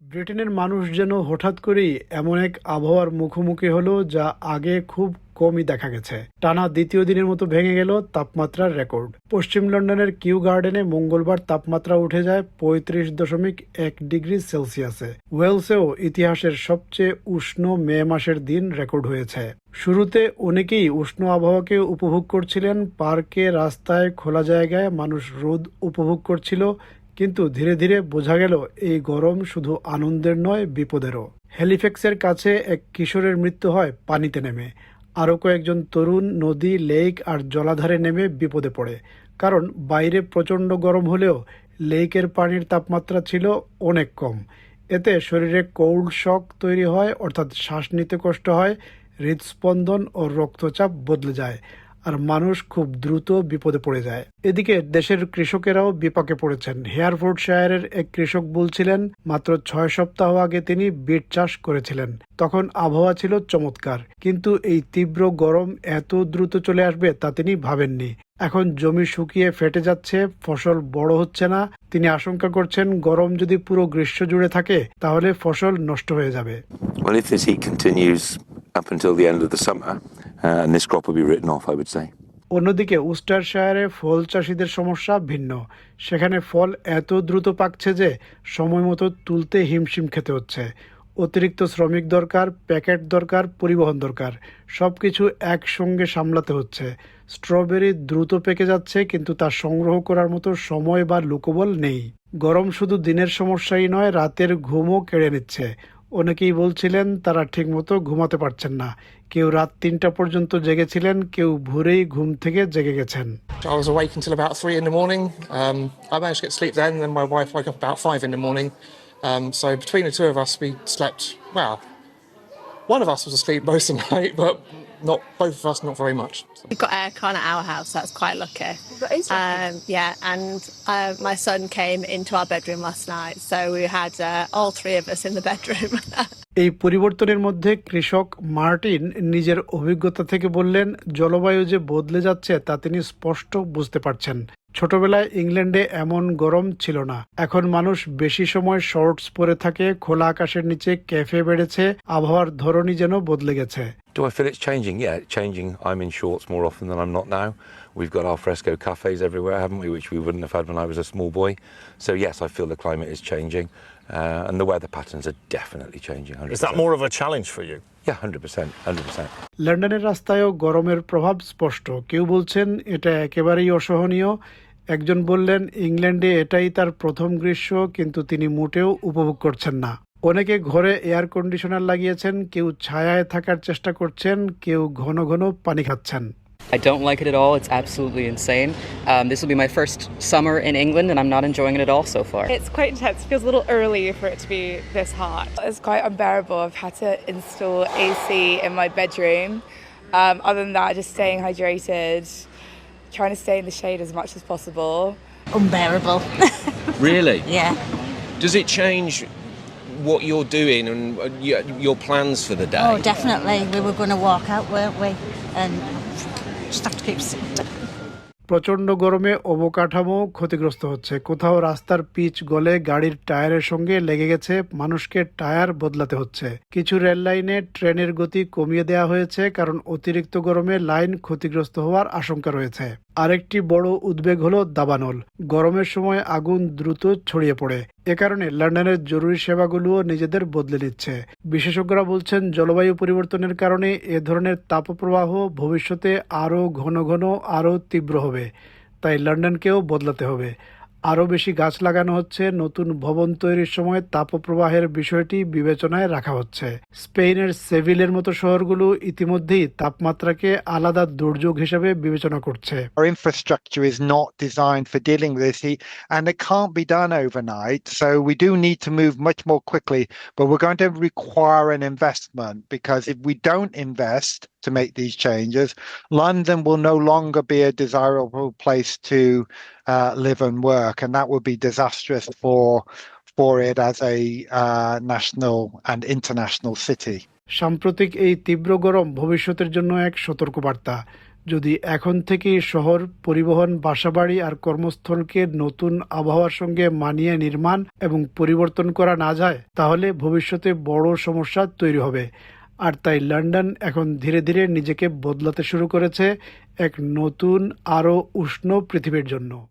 ব্রিটেনের মানুষ যেন হঠাৎ করেই এমন এক আবহাওয়ার মুখোমুখি হলো যা আগে খুব কমই দেখা গেছে। টানা দ্বিতীয় দিনের মতো ভেঙে গেল তাপমাত্রার রেকর্ড। পশ্চিম লন্ডনের কিউ গার্ডেনে মঙ্গলবার তাপমাত্রা উঠে যায় 35.1 ডিগ্রি সেলসিয়াসে। ওয়েলসেও ইতিহাসের সবচেয়ে উষ্ণ মে মাসের দিন রেকর্ড হয়েছে। শুরুতে অনেকেই উষ্ণ আবহাওয়াকে উপভোগ করছিলেন। পার্কে, রাস্তায়, খোলা জায়গায় মানুষ রোদ উপভোগ করছিল। কিন্তু ধীরে ধীরে বোঝা গেল এই গরম শুধু আনন্দের নয়, বিপদেরও। হ্যালিফ্যাক্সের কাছে এক কিশোরের মৃত্যু হয় পানিতে নেমে। আরও কয়েকজন তরুণ নদী, লেক আর জলাধারে নেমে বিপদে পড়ে। কারণ বাইরে প্রচণ্ড গরম হলেও লেকের পানির তাপমাত্রা ছিল অনেক কম। এতে শরীরে কোল্ড শক তৈরি হয়, অর্থাৎ শ্বাস নিতে কষ্ট হয়, হৃদস্পন্দন ও রক্তচাপ বদলে যায়, আর মানুষ খুব দ্রুত বিপদে পড়ে যায়। এদিকে দেশের কৃষকেরাও বিপাকে পড়েছেন। হেয়ারফোর্ডশায়ারের এক কৃষক বলছিলেন, মাত্র 6 সপ্তাহ আগে তিনি বিট চাষ করেছিলেন। তখন আবহাওয়া ছিল চমৎকার, কিন্তু এই তীব্র গরম এত দ্রুত চলে আসবে তা তিনি ভাবেননি। এখন জমি শুকিয়ে ফেটে যাচ্ছে, ফসল বড় হচ্ছে না। তিনি আশঙ্কা করছেন, গরম যদি পুরো গ্রীষ্ম জুড়ে থাকে তাহলে ফসল নষ্ট হয়ে যাবে। Well, if this heat continues up until the end of the summer, and this crop will be written off, I would say. অন্যদিকে উস্টারশায়ারে ফল চাষিদের সমস্যা ভিন্ন। সেখানে ফল এত দ্রুত পাকছে যে সময় মতো তুলতে হিমশিম খেতে হচ্ছে। অতিরিক্ত শ্রমিক দরকার, প্যাকেট দরকার, পরিবহন দরকার, সব কিছু একসঙ্গে সামলাতে হচ্ছে। স্ট্রবেরি দ্রুত পেকে যাচ্ছে, কিন্তু তা সংগ্রহ করার মতো সময় বা লোকবল নেই। গরম শুধু দিনের সমস্যাই নয়, রাতের ঘুমও কেড়ে নিচ্ছে। অনেকেই বলছিলেন তারা ঠিকমতো ঘুমাতে পারছেন না। কেউ রাত 3টা পর্যন্ত জেগেছিলেন, কেউ ভোরেই ঘুম থেকে জেগে গেছেন। I was awake until about 3 in the morning. I managed to get sleep then, and then my wife woke up about 5 in the morning. So between the two of us, we slept, well, one of us was asleep most of the night, but not both of us, not very much. We've got aircon at our house, so that's quite lucky. That is lucky. Yeah, and my son came into our bedroom last night, so we had all three of us in the bedroom. এই পরিবর্তনের মধ্যে কৃষক Martin নিজের অভিজ্ঞতা থেকে বললেন, জলবায়ু যে বদলে যাচ্ছে তা তিনি স্পষ্ট বুঝতে পারছেন। ছোটবেলায় ইংল্যান্ডে এমন গরম ছিল না। এখন মানুষ বেশি সময় শর্টস পরে থাকে, খোলা আকাশের নিচে ক্যাফে বেড়েছে, আবহাওয়ার ধরনই যেন বদলে গেছে। Do I feel it's changing? Yeah, it's changing. I'm in shorts more often than I'm not now. We've got our fresco cafes everywhere, haven't we, which we wouldn't have had when I was a small boy. So yes, I feel the climate is changing, and the weather patterns are definitely changing. 100%. Is that more of a challenge for you? Yeah, 100%, 100%. লন্ডনের রাস্তায়ও গরমের প্রভাব স্পষ্ট। কেউ বলছেন এটা একেবারেই অসহনীয়। একজন বললেন, ইংল্যান্ডে এটাই তার প্রথম গ্রীষ্ম, কিন্তু তিনি মোটেও উপভোগ করছেন না। অনেকে ঘরে এয়ার কন্ডিশনার লাগিয়েছেন, কেউ ছায়ায় থাকার চেষ্টা করছেন, কেউ ঘন ঘন পানি খাচ্ছেন। I don't like it at all. It's absolutely insane. This will be my first summer in England, and I'm not enjoying it at all so far. It's quite intense. It feels a little early for it to be this hot. It's quite unbearable. I've had to install AC in my bedroom. Other than that, just staying hydrated, trying to stay in the shade as much as possible. Unbearable. Really? Yeah. Does it change what you're doing and your plans for the day? Oh, definitely. We were going to walk out, weren't we? And just have to keep sitting. প্রচণ্ড গরমে অবকাঠামো ক্ষতিগ্রস্ত হচ্ছে। কোথাও রাস্তার pitch গলে গাড়ির টায়ারের সঙ্গে লেগে গেছে, মানুষকে টায়ার বদলাতে হচ্ছে। কিছু রেল লাইনে ট্রেনের গতি কমিয়ে দেওয়া হয়েছে, কারণ অতিরিক্ত গরমে লাইন ক্ষতিগ্রস্ত হওয়ার আশঙ্কা রয়েছে। আরেকটি বড় উদ্বেগ হলো দাবানল। গরমের সময় আগুন দ্রুত ছড়িয়ে পড়ে। এ কারণে লন্ডনের জরুরি সেবাগুলোও নিজেদের বদলে নিচ্ছে। বিশেষজ্ঞরা বলছেন, জলবায়ু পরিবর্তনের কারণে এ ধরনের তাপপ্রবাহ ভবিষ্যতে আরও ঘন ঘন, আরও তীব্র হবে। তাই লন্ডনকেও বদলাতে হবে। আরও বেশি গাছ লাগানো হচ্ছে, নতুন ভবন তৈরির সময় তাপপ্রবাহের বিষয়টি বিবেচনায় রাখা হচ্ছে। স্পেনের সেভিলের মতো শহরগুলো ইতিমধ্যেই তাপমাত্রাকে আলাদা দুর্যোগ হিসেবে বিবেচনা করছে। Our infrastructure is not designed for dealing with this heat, and it can't be done overnight. So we do need to move much more quickly, but we're going to require an investment, because if we don't invest to make these changes, London will no longer be a desirable place to live and work, and that would be disastrous for it as a national and international city. সাম্প্রতিক এই তীব্র গরম ভবিষ্যতের জন্য এক সতর্কবার্তা। যদি এখন থেকেই শহর, পরিবহন, বাসাবাড়ি আর কর্মস্থলকে নতুন আবহাওয়ার সঙ্গে মানিয়ে নির্মাণ এবং পরিবর্তন করা না যায়, তাহলে ভবিষ্যতে বড় সমস্যা তৈরি হবে। আর তাই লন্ডন এখন ধীরে ধীরে নিজেকে বদলাতে শুরু করেছে এক নতুন, আরও উষ্ণ পৃথিবীর জন্য।